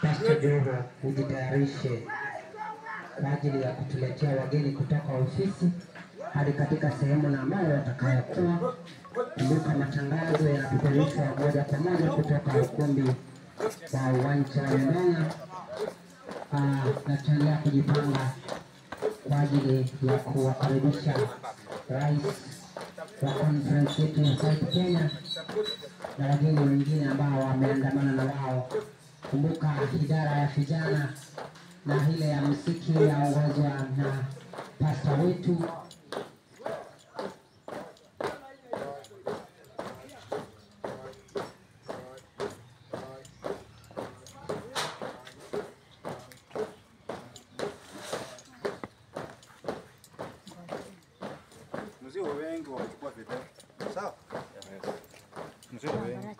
Pastor Joho ujitayarishe kwa ajili ya kutuletea wageni kutoka ofisi hadi katika sehemu na ambayo watakayokuwa. Kumbuka matangazo yanapeperushwa moja kwa moja kutoka ukumbi wa uwanja wa Ndonga. Na tunaendelea kujipanga kwa ajili ya kuwakaribisha rais wa conference yetu ya South Kenya na wageni wengine ambao wameandamana na wao. Kumbuka idara ya vijana na ile ya muziki yaongozwa na pastor wetu mzee wengi wachukua video. Sawa? Mzee wengi.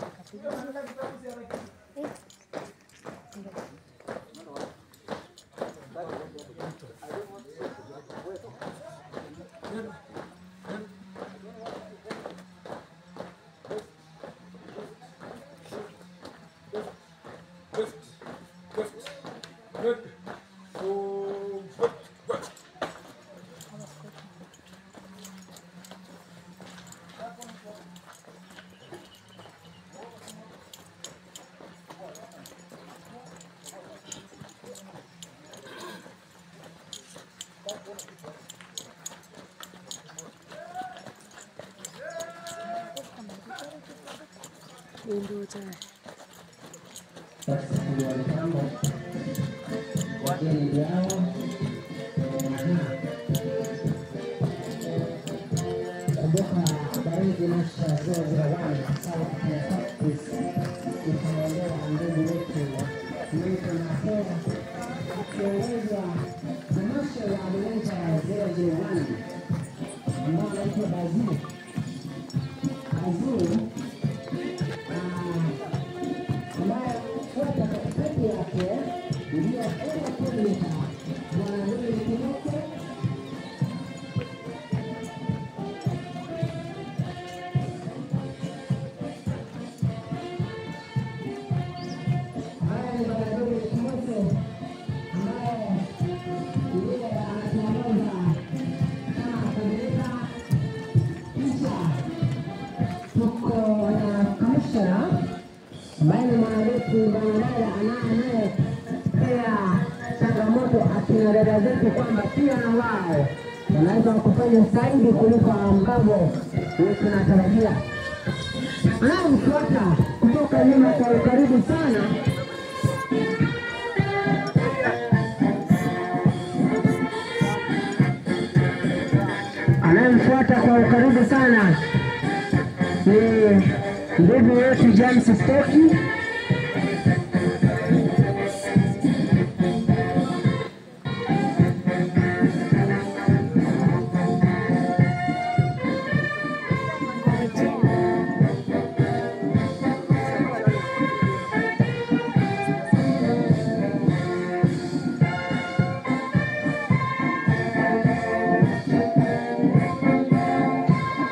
wageni yao. Kumbuka baraza la shauri la wale sawa kwa taasisi itaondoa ndugu wetu wetu na fedha akiongeza tamasha la Atlanta 001 ambao anaitwa Bazili ambaye kuweka katikati yake ndio era kuleta mwanamke kinoko ambaye ni mwanamke barabara anaye pia changamoto akina dada zetu kwamba pia na wao wanaweza kufanya zaidi kuliko ambavyo tunatarajia. Anamfuata kutoka nyuma kwa ukaribu sana ni ndugu yetu James Stoki.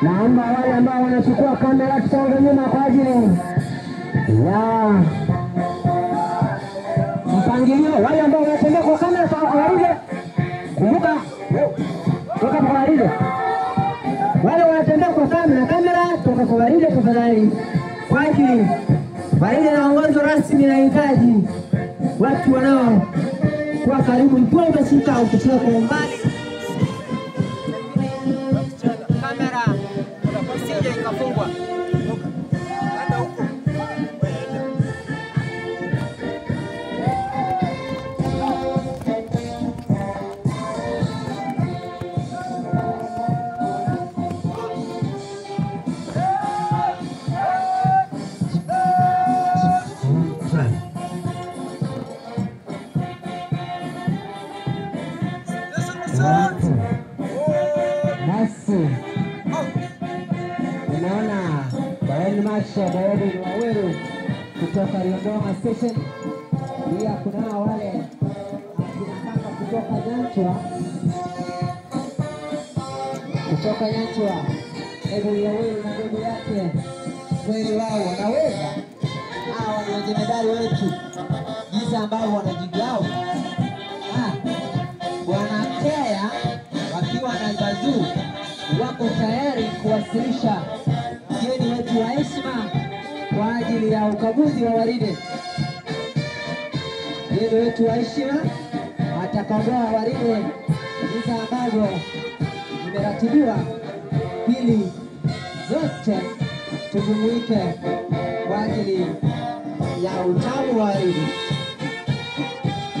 Naomba wale ambao wanachukua kamera tusonge nyuma kwa ajili ya mpangilio. Wale ambao wanatembea kwa kamera warudi, kumbuka toka kwa waridi. Wale wanatembea kwa kamera toka kwa waridi tafadhali, kwa ajili waridi na uongozi rasmi inahitaji watu wanao kwa karibu. Ikiwa umeshika ukitoka kwa mbali ikafungwa hata huko basi. Unaona Bayern Masha baada ya Waweru kutoka Ndonga Station, pia kuna wale akina kutoka Nyanchwa hebu Waweru na ndugu yake kweli wao wanaweza. Hawa ni wajemedari wetu. jinsi ambavyo wanajigao. Bwana Kea wakiwa na Bazuu wako tayari kuwasilisha mgeni wetu wa heshima kwa ajili ya ukaguzi wa waride. Mgeni wetu wa heshima atakagua waride jinsi ambavyo imeratibiwa, ili zote tujumuike kwa ajili ya utamu wa waride.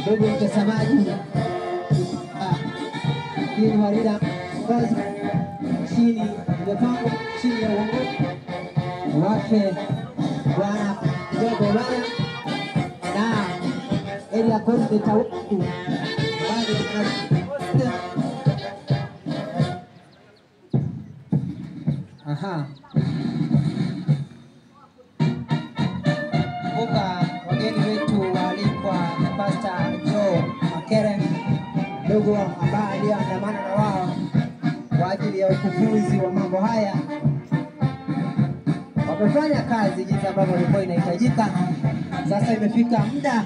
Ndugu mtazamaji, hii ni waride ngozi chini imepangwa chini ya uongozi wake Bwana Jogo Bana na area coordinator wetu kumbuka wageni wetu waalikwa na Pastor Joe Makere, ndugu ambaye aliandamana na wao kwa ajili ya ukufunzi wa mambo haya. Wamefanya kazi jinsi ambavyo ilikuwa inahitajika. Sasa imefika muda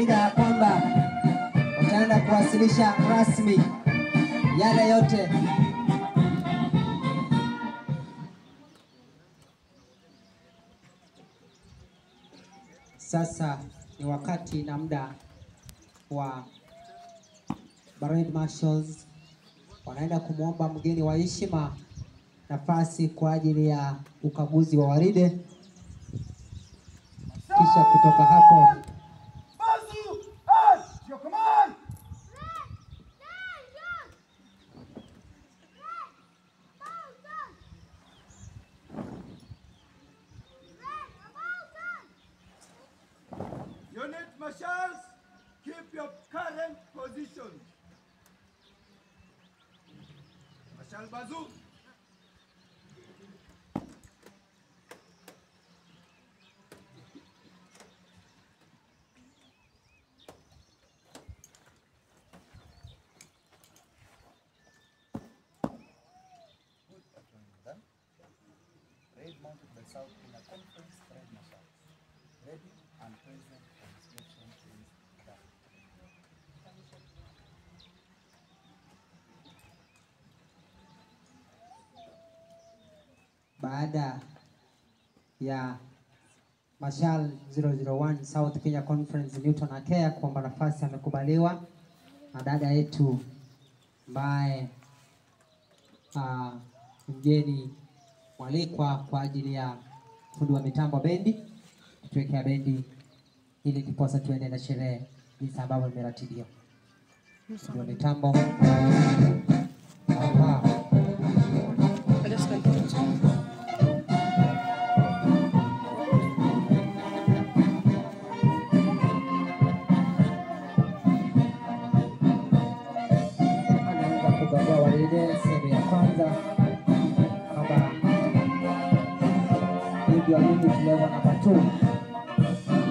ya kwamba wataenda kuwasilisha rasmi yale yote. Sasa ni wakati na muda wa Parade Marshals wanaenda kumwomba mgeni wa heshima nafasi kwa ajili ya ukaguzi wa waride. Kisha kutoka hapo Unit marshals, keep your current position. Marshal Bazoo. Raid mounted by South Kenya Conference, Parade Marshals. Ready and present for inspection is done. Baada ya Marshal 001 South Kenya Conference Newton Akea kwamba nafasi amekubaliwa na dada yetu ambaye mgeni mwalikwa kwa ajili ya fundi wa mitambo bendi, tuwekea bendi ili ndiposa tuende na sherehe jinsi ambavyo imeratibiwa. Fundi wa mitambo sehemu ya kwanza kwamba hivi wa mimi tulewa na patu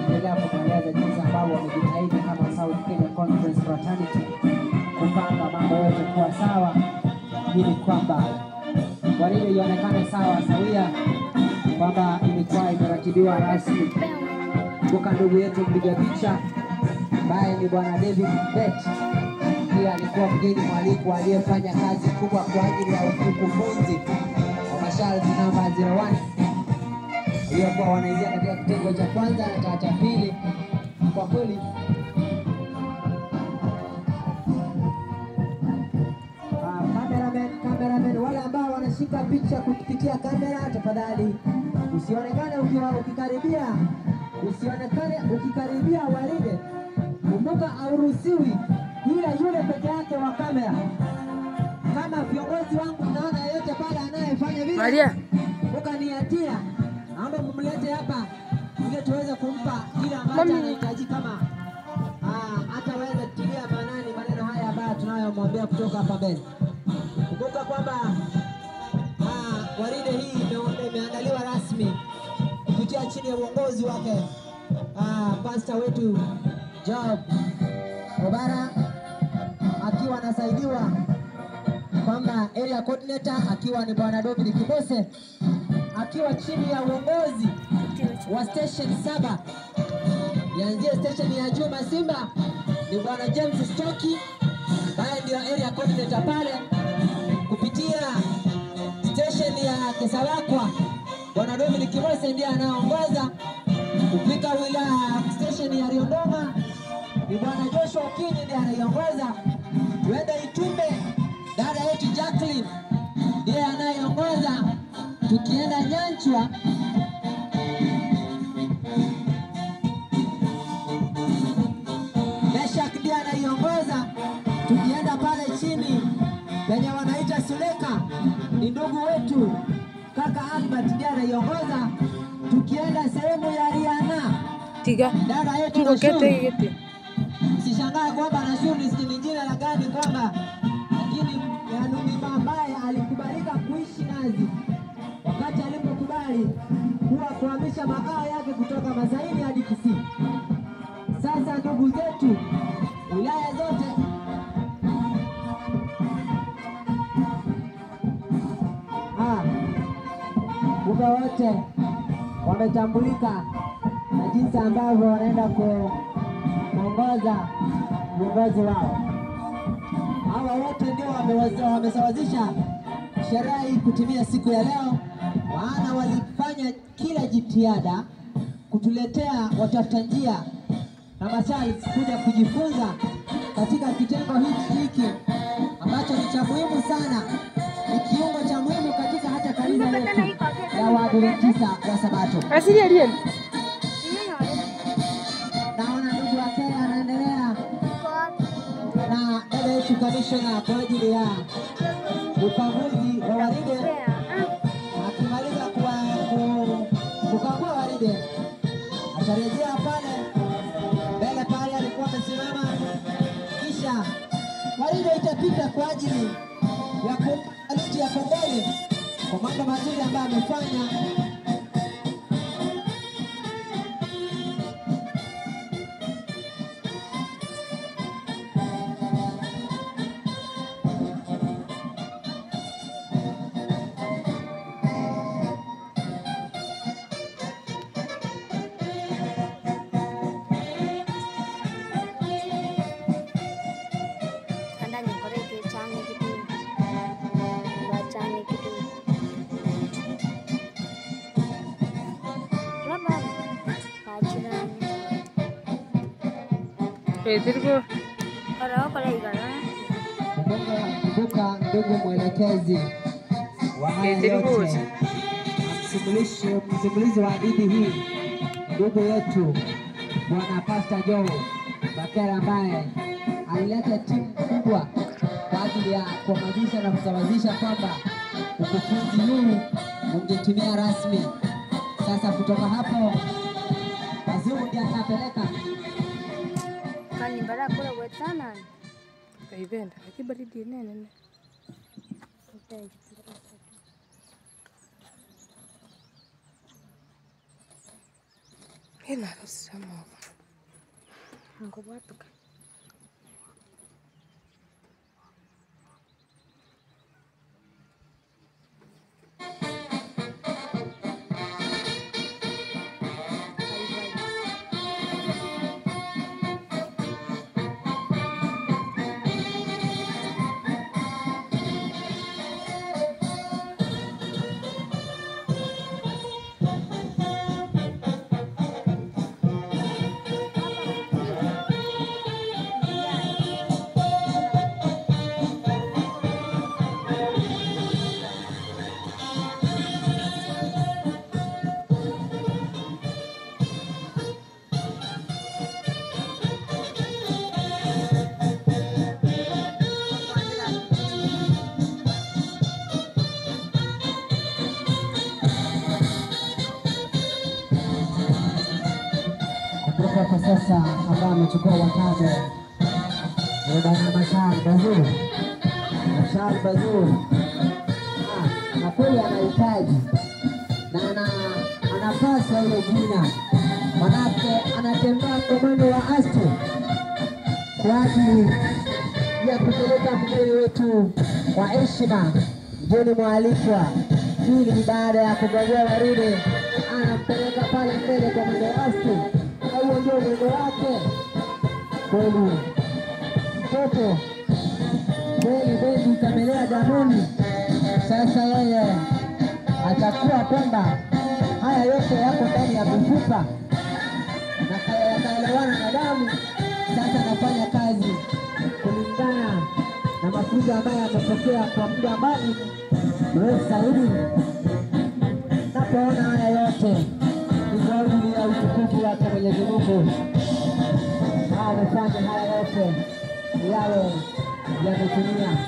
endelea kumweleza jinsi ambavyo wamejitahidi kama South Kenya Conference Fraternity kupanga mambo yote kuwa sawa ili kwamba waride ionekane sawa sawia, kwamba ilikuwa imeratibiwa rasmi. Kumbuka ndugu yetu mpiga picha ambaye ni Bwana David Bet pia alikuwa mgeni mwalikwa aliyefanya kazi kubwa kwa ajili ya ukufunzi wa Marshals namba 01 waliokuwa wanaingia katika kitengo cha kwanza na cha pili. Kwa kweli cameraman wale ambao wanashika picha kupitia kamera, tafadhali usionekane ukikaribia waride. Kumbuka hauruhusiwi ila yule peke yake wa kamera. Kama viongozi wangu naona yote pale anayefanya vile Maria ukaniatia, naomba mumlete hapa ili tuweze kumpa kile ambacho anahitaji, kama ataweza kutilia maanani maneno haya ambayo tunayomwambia kutoka hapa mbele. Kumbuka kwamba waride hii imeandaliwa rasmi kupitia chini ya uongozi wake pastor wetu Job Obara, akiwa anasaidiwa kwamba area coordinator akiwa ni Bwana Dominic Kibose, akiwa chini ya uongozi wa station 7 Nianzie station ya Juma Simba ni bwana James Stoki, ambaye ndio area coordinator pale. Kupitia station ya Kesawakwa bwana Dominic Kimose ndiye anaongoza. Kupika wilaya station ya Riondoma ni bwana Joshua Okinyi ndiye anaiongoza. Tuende Itumbe, dada yetu Jacqueline ndiye anayeongoza. Tukienda Nyanchwa Meshak ndiye anaiongoza. Tukienda pale chini penye wanaita Suleka ni ndugu wetu kaka Albert ndiye anaiongoza. Tukienda sehemu ya Riana Tiga dada yetu ngokete Sishangaa kwamba Nashuri ni jina la gani kwamba lakini Yanumima ambaye alikubalika kuishi Nazi wakati alipokubali kuwa kuhamisha makao yake kutoka Masaini hadi Kisii. Sasa ndugu zetu wilaya zote kumbe wote wametambulika na jinsi ambavyo wanaenda kuongoza uongozi wao. Hawa wote ndio wamesawazisha sherehe hii kutimia siku ya leo, maana walifanya kila jitihada kutuletea watafuta njia na masharti kuja kujifunza katika kitengo hiki ambacho ni cha muhimu sana, ni kiungo cha muhimu katika hata kanisa letu la Waadventista wa Sabato. Asili alien. Naona ndugu wa Kenya anaendelea na dada yetu kamishna kwa ajili ya ukaguzi wa waride. Akimaliza kukagua waride atarejea pale mbele pale alikuwa amesimama, kisha waride itapita kwa ajili ya kumaliza ya kongole kwa mambo mazuri ambayo amefanya. Pedro. Kumbuka ndugu mwelekezi wa haya yote, msimulizi wa hadithi hii, ndugu yetu bwana Pastor Joe Bakera, ambaye alileta timu kubwa kwa ajili ya kuhamasisha na kusawazisha kwamba ukufunzi huu ungetimia rasmi. Sasa kutoka hapo Wazungu ndiye atapeleka Kani bara kula wetana. Kaibenda, akibaridi nene. Ina rusama. Ngo watuka. kwa sasa ambaye amechukua watano ni bwana Mashal Bazur. Mashal Bazur na kweli anahitaji na anapasa ile jina, manake anatembea kwa mwendo wa astu kwa ajili ya kupeleka mgeni wetu kwa heshima, mgeni mwalikwa. Hili ni baada ya kugawia waridi, anampeleka pale mbele kwa mwendo wa astu. huo ndio mwendo wake kweli. Mtoto kweli bendi ikamelea damuni. Sasa yeye atakuwa kwamba haya yote yako ndani ya mifupa na yakaelewana na damu. Sasa anafanya kazi kulingana na mafunzo ambayo amepokea kwa muda mbali mrefu zaidi. Napoona haya yote ni kwa ajili ya utukufu wake Mwenyezi Mungu. Amefanya haya yote yawe yametimia.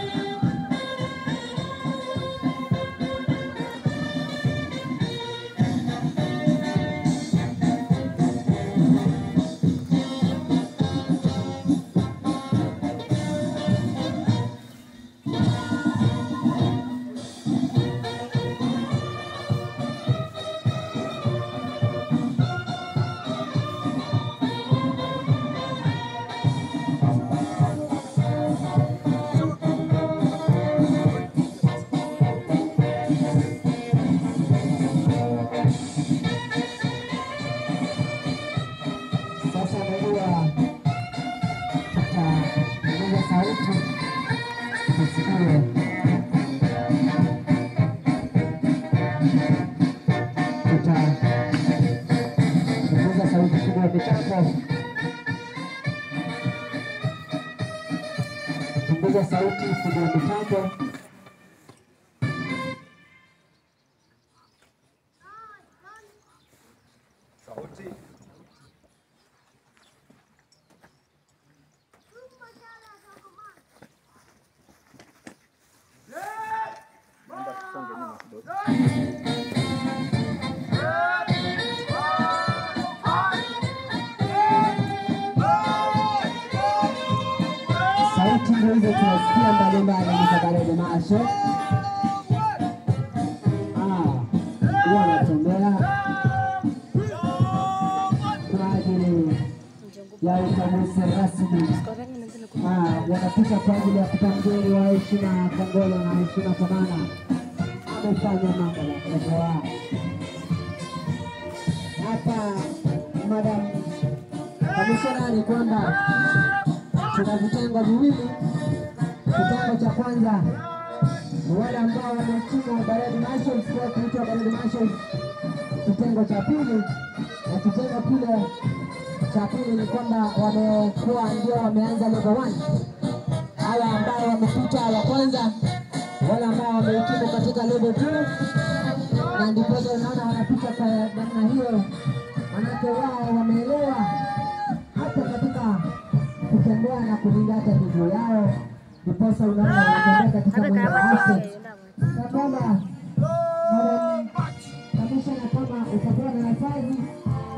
Punguza sauti kuja mitambo. Sauti. Naomba tusonge nyuma kidogo. Sauti ndio hizo tunasikia mbalimbali za Barede Masho. Wanatembea kwa ajili ya utambuzi rasmi. Wanapita kwa ajili ya kupa mgeni wa heshima kongolo na heshima kwa maana amefanya mambo ya kutoa. Hapa madam kamishonari kwamba tuna vitengo viwili. Kitengo cha kwanza ni wale ambao wamechukua Barede Marshals kwa kuitwa Barede Marshals. Kitengo cha pili na kitengo kile cha pili ni kwamba wamekuwa ndio wameanza level 1. Hawa ambao wamepita wa kwanza, wale ambao wamehitimu katika level 2, na ndipo unaona wanapita kwa namna hiyo, manake wao wameelewa hata katika kutembea na kulingata miguu yao. Ndiposa unaona wanatembea katika mwendo wake. Na kwamba kabisa na kama utakuwa na nafasi,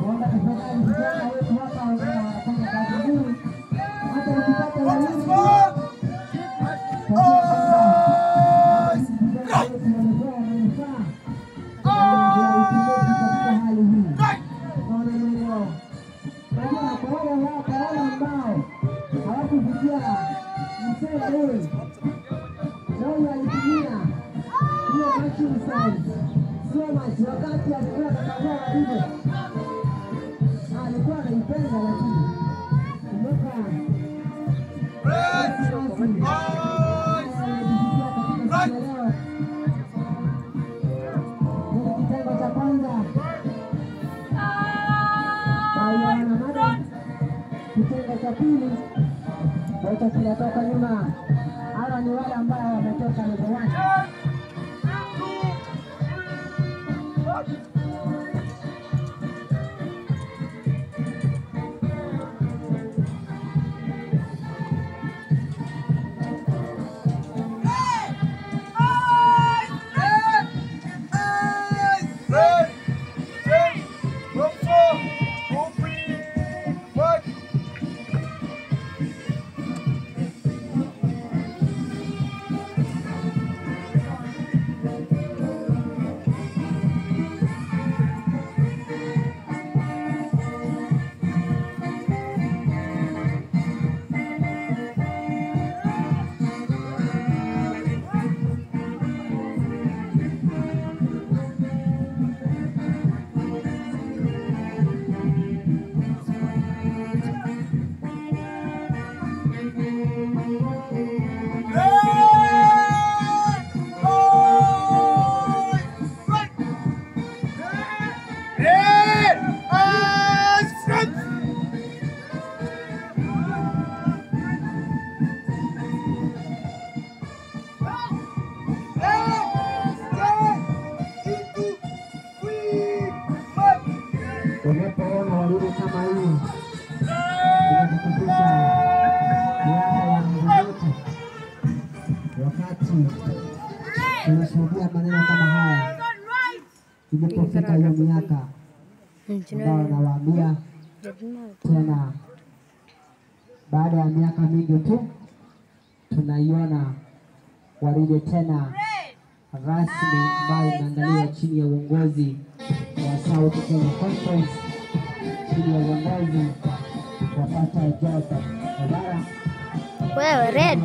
naomba tafadhali vijana wetu hapa wanafanya kazi nzuri. Hata ukipata wawili wakati alikuwa anakagua walivyo alikuwa anaipenda, lakini kumbuka kitengo cha kwanza mada, kitengo cha pili wote kinatoka nyuma. Hawa ni wale ambao wametoka level 1. kufika hiyo miaka ambao nawaambia tena, baada ya miaka mingi tu tunaiona gwaride tena rasmi ambayo inaandaliwa chini ya uongozi wa South Kenya Conference, chini ya uongozi wa Pastor George Odara. Wewe red.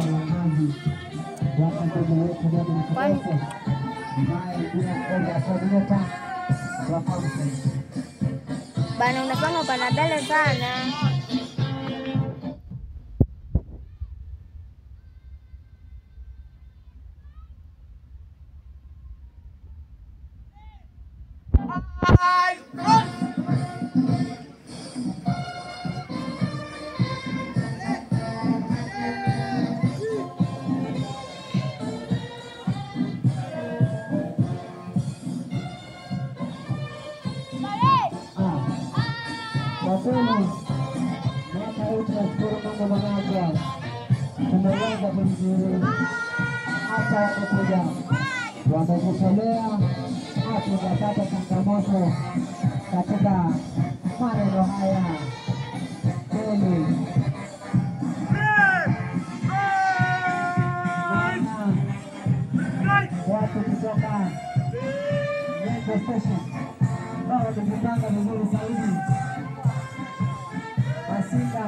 Bana unafanya upanadale sana. Wasema mwaka huu tunashukuru Mungu manake tumeweza kumzuri, hata wamekuja wamejitolea, hatujapata changamoto katika maneno haya kweli. Watu kutoka Metro Station ambao wamejipanga vizuri zaidi. Masinga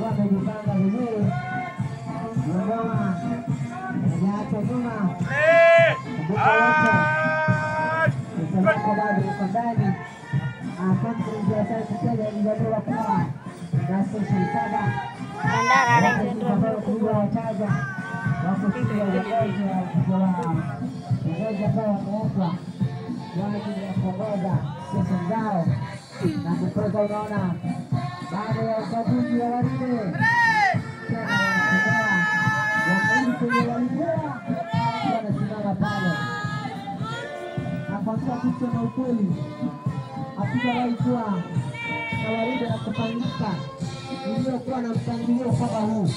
wamejipanga vizuri, Dodoma hajaacha nyuma. Kumbuka wote msalako bado uko ndani. Conference ya South Kenya ilizaliwa kwa na station 7 wataja wako chini ya uongozi ambao wamewekwa waajili ya kuongoza station zao na kutoka. Unaona, baada ya uchaguzi wa Waride tena wanasimama wanarudi kwenye walikuwa wanasimama pale. Nakwambia kitu na ukweli, hatujawahi kuwa na Waride na kufanyika iliyokuwa na mpangilio kama huu.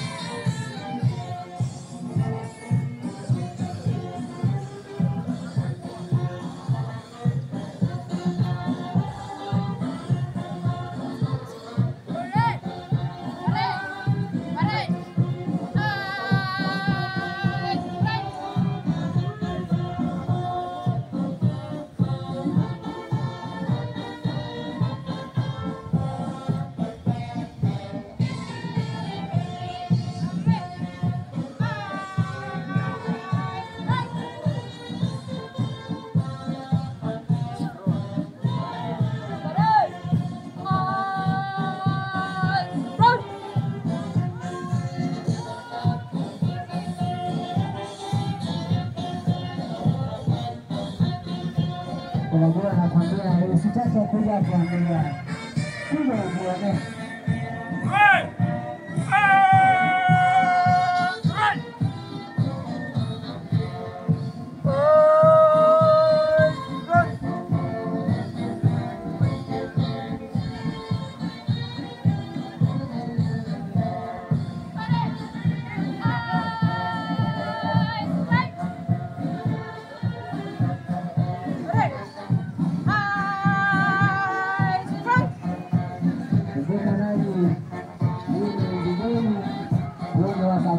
Unajua nakwambia usitake kuja kuambia. Kuja uone.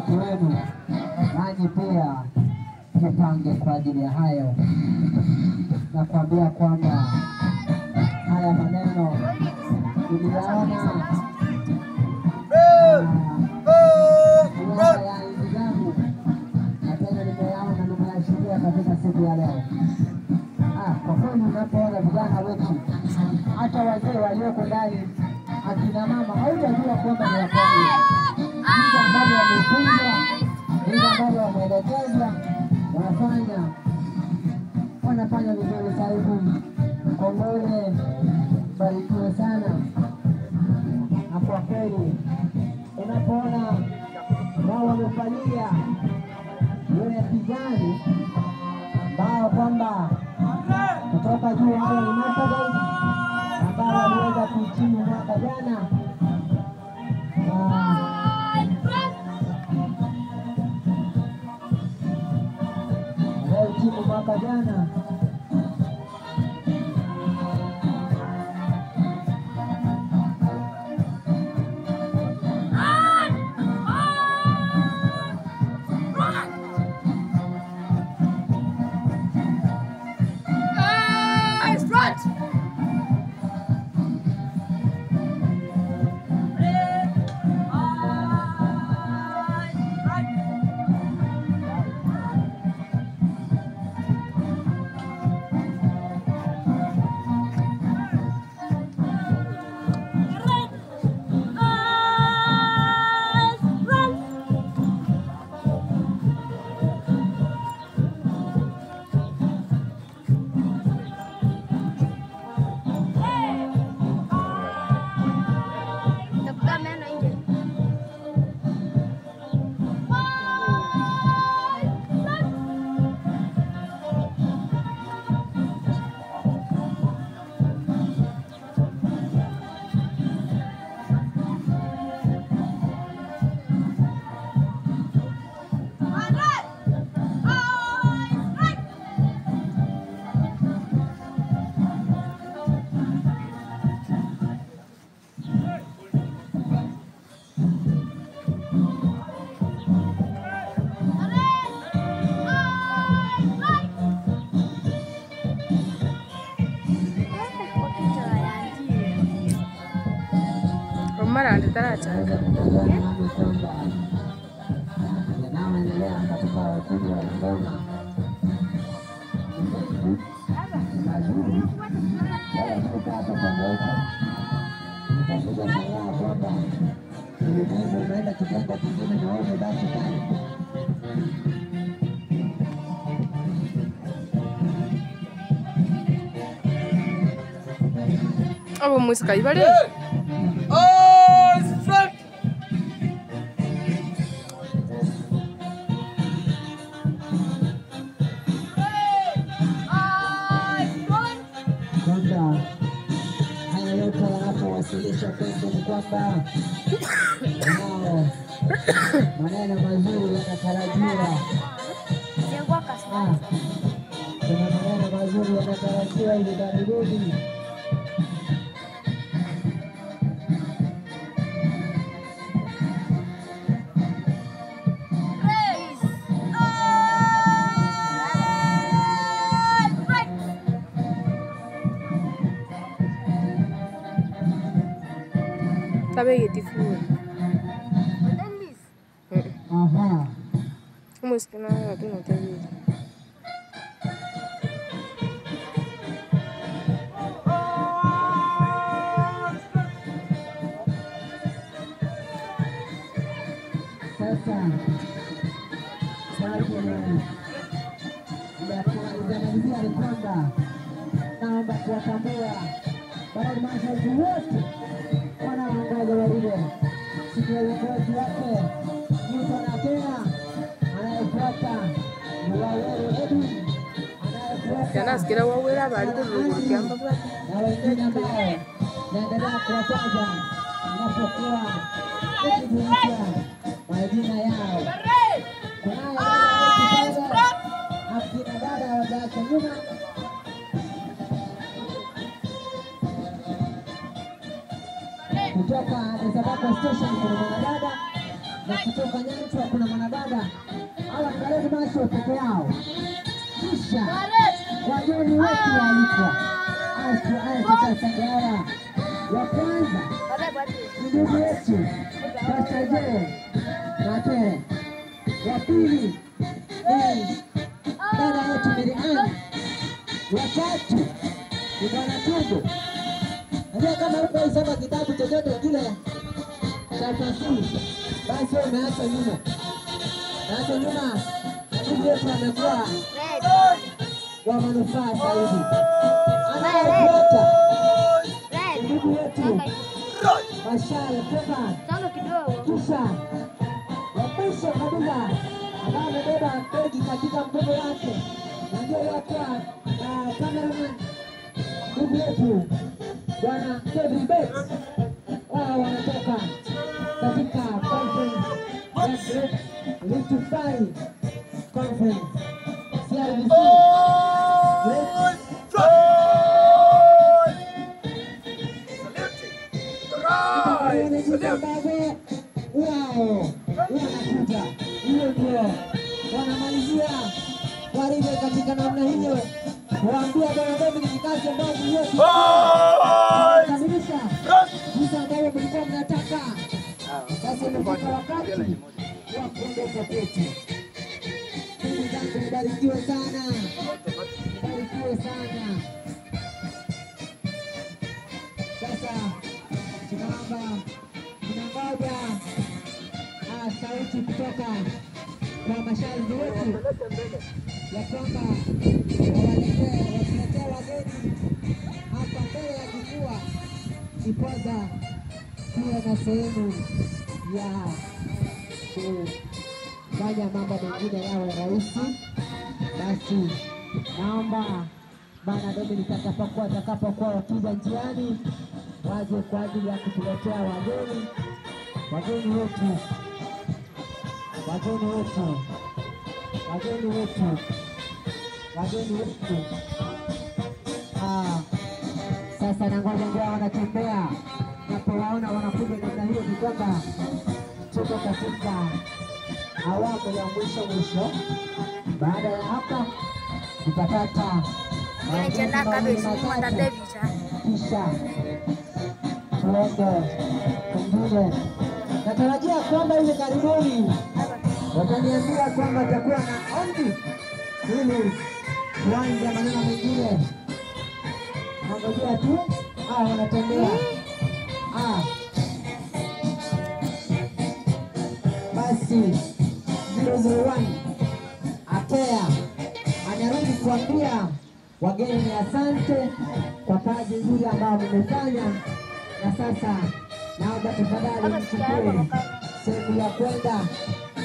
Wenu nanyi pia jipange kwa ajili ya hayo. Nakwambia kwamba haya maneno niliyaona ya ndugu zangu, na tena nimeyaona, nimeyashuhudia katika siku ya leo. Kwa kweli unapoona vijana wetu, hata wazee walioko ndani, akina mama, hautajua kwamba ni wapole. Hizi ambavyo wamefunzwa, hizi ambavyo wameelekezwa, wanafanya vizuri zaidi. Kongole, barikiwe sana. Na kwa kweli unapoona wao wamefalia yule kijani ambao kwamba kutoka juu hao ni Matabei ambao waliweza kuhitimu mwaka jana, mwaka jana Mara anataracha. Yanayoendelea katika ukumbi wa ngoma mazuri kukaa pamoja. Nitakuja shangaa kwamba ulimwengu umeenda kitengo kingine na wewe umebaki pale. Hapo mwisika ibale. Strike! Kwamba haya yote wanapowasilishwa kwetu ni kwamba nao maneno mazuri yanatarajiwa. Kuna maneno mazuri yanatarajiwa hivi karibuni. Sabe que te fui. Aha. ¿Cómo es que no te vi? Sasa kumalizia ni kwamba naomba kuwatambua baraza mashariki wote wanaoongoza walivyo siku ya uongozi wake. Mtu anatena anayefuata ni Waweru Edwin, Yana sikia wawera bali kuruhukiamba bali. na wengine ambao naendelea kuwataja napokuwa kujijulisha majina yao. Akina dada hawajaacha nyuma. Kutoka Nisabako Station kuna mwanadada na kutoka Nyanchwa kuna mwanadada. Hawa Kareni Masho peke yao. Kisha wageni wetu waalikwa Sangara wa kwanza ni ndugu yetu Pastor Joe Matere. Wa pili ni dada yetu Miriam. Wa tatu ni Bwana Tundu. Najua kama huko isoma kitabu chochote kile cha fasihi, basi wewe umeacha nyuma. Acha nyuma. Ndugu yetu amekuwa kwa manufaa zaidi. Anayefuata ndugu yetu Mashal Pepper. Kisha wa mwisho kabisa ambaye amebeba begi katika mkono wake na ndio yakuwa cameraman ndugu yetu Bwana Kevin Bates. Wao wanatoka katika conference ya Rift Valley Conference CRBC. Wao wanakuja, hiyo ndio wanamalizia waride katika namna hiyo. Waambia Bwana Dominic kazi ambayo yote kamilisha jinsi ambavyo mlikuwa mnataka. Sasa imefika wakati wa kuondoka kwetu. Ndugu zangu, mbarikiwe sana, mbarikiwe sana. Sasa tunaomba tunangoja sauti kutoka kwa mashabiki wetu ya kwamba watuletee wageni hapa mbele ya jukwaa, ipoza kuwa na sehemu ya kufanya mambo mengine yawe rahisi. Basi naomba Bwana Dominic atakapokuwa wakija njiani waje kwa ajili ya kutuletea wageni wetu. Sasa nangoja ndio wanatembea, napowaona wanakuja namna hiyo ni kwamba tuko katika awamu ya mwisho. Baada ya hapa tutapata kisha tuombe pengine. Natarajia kwamba hivi karibuni wataniambia kwamba atakuwa na ombi ili kuanza maneno mengine. Nangojea tu wanatembea. Basi 001 Akea anarudi kuambia wageni ni asante kwa kazi nzuri ambayo mmefanya, na sasa naomba tafadhali mchukue sehemu ya kwenda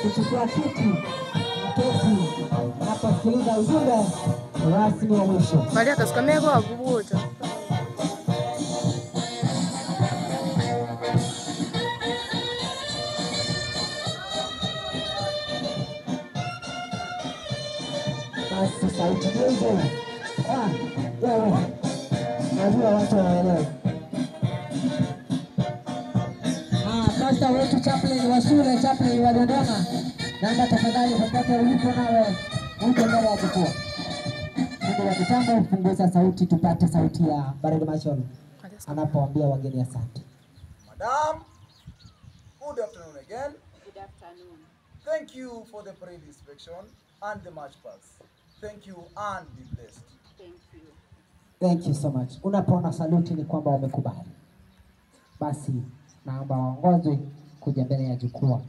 kuchukua kiti mketi naposikiliza ujumbe rasmi wa mwisho. Maria kasikameko akubuta. Basi sauti hizo. Wewe. Najua watu waelewe. Pastor wetu chaplain wa shule, chaplain wa Dodoma. Naomba tafadhali popote ulipo nawe uje mbele ya jukwaa. Mungu wa kitambo punguza sauti tupate sauti ya Barede Masholo anapoambia wageni asante. Madam, good afternoon again. Good afternoon. Thank you for the parade inspection and the march past. Thank you and be blessed. Thank you. Thank you so much. Unapoona saluti ni kwamba wamekubali. Basi naomba waongozwe kuja mbele ya jukwaa.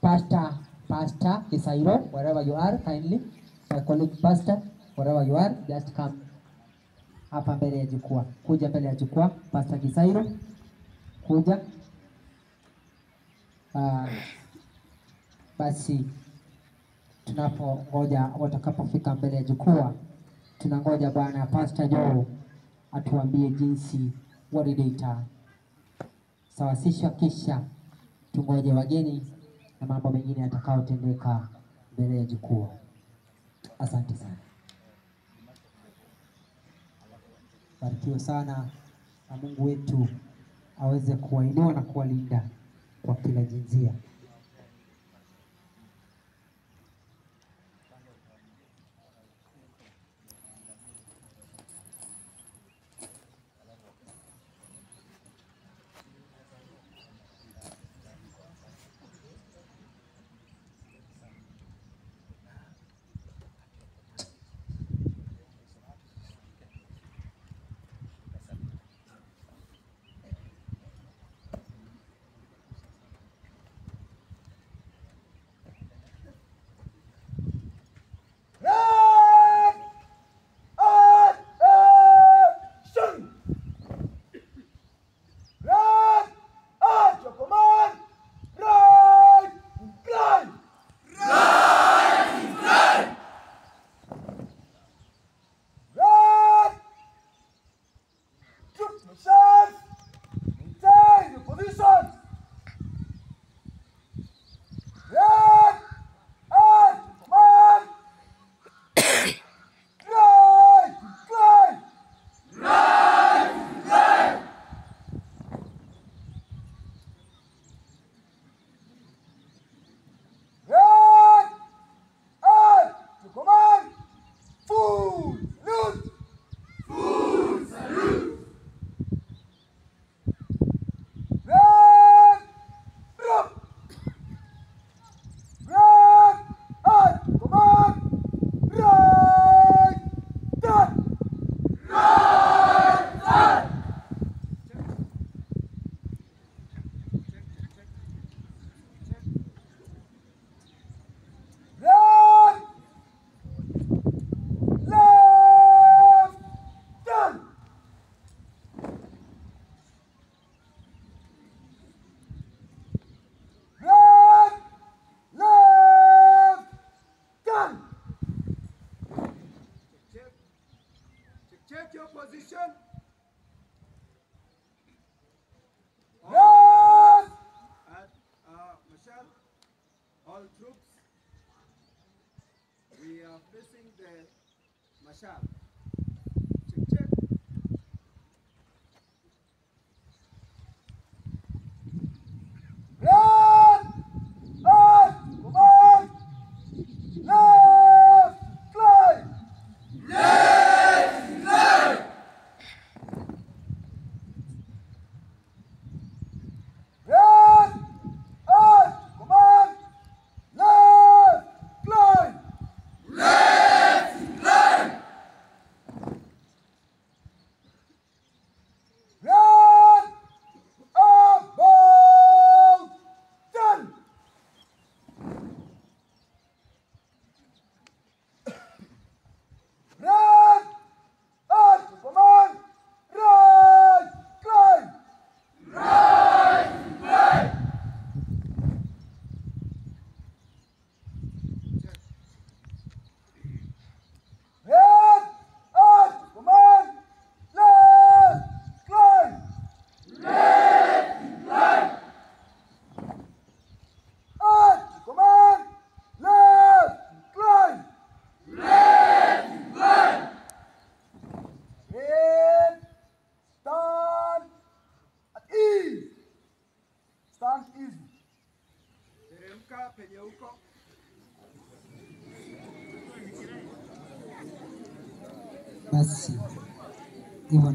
Pastor Kisairo, wherever you are, kindly. My colleague Pastor, wherever you are, just come hapa mbele ya jukwaa. Kuja mbele ya jukwaa. Pastor Kisairo, kuja. Basi tunapongoja watakapofika mbele ya jukwaa, tunangoja bwana Pastor Joe atuambie jinsi warida sawasishwa, kisha tungoje wageni na mambo mengine yatakayotendeka mbele ya jukwaa. Asante sana. Barikiwa sana na Mungu wetu aweze kuwainua na kuwalinda kwa kila jinsia. Check your position. Marshal, all troops, we are facing the Marshal. Check. penye uko. Basi hivyo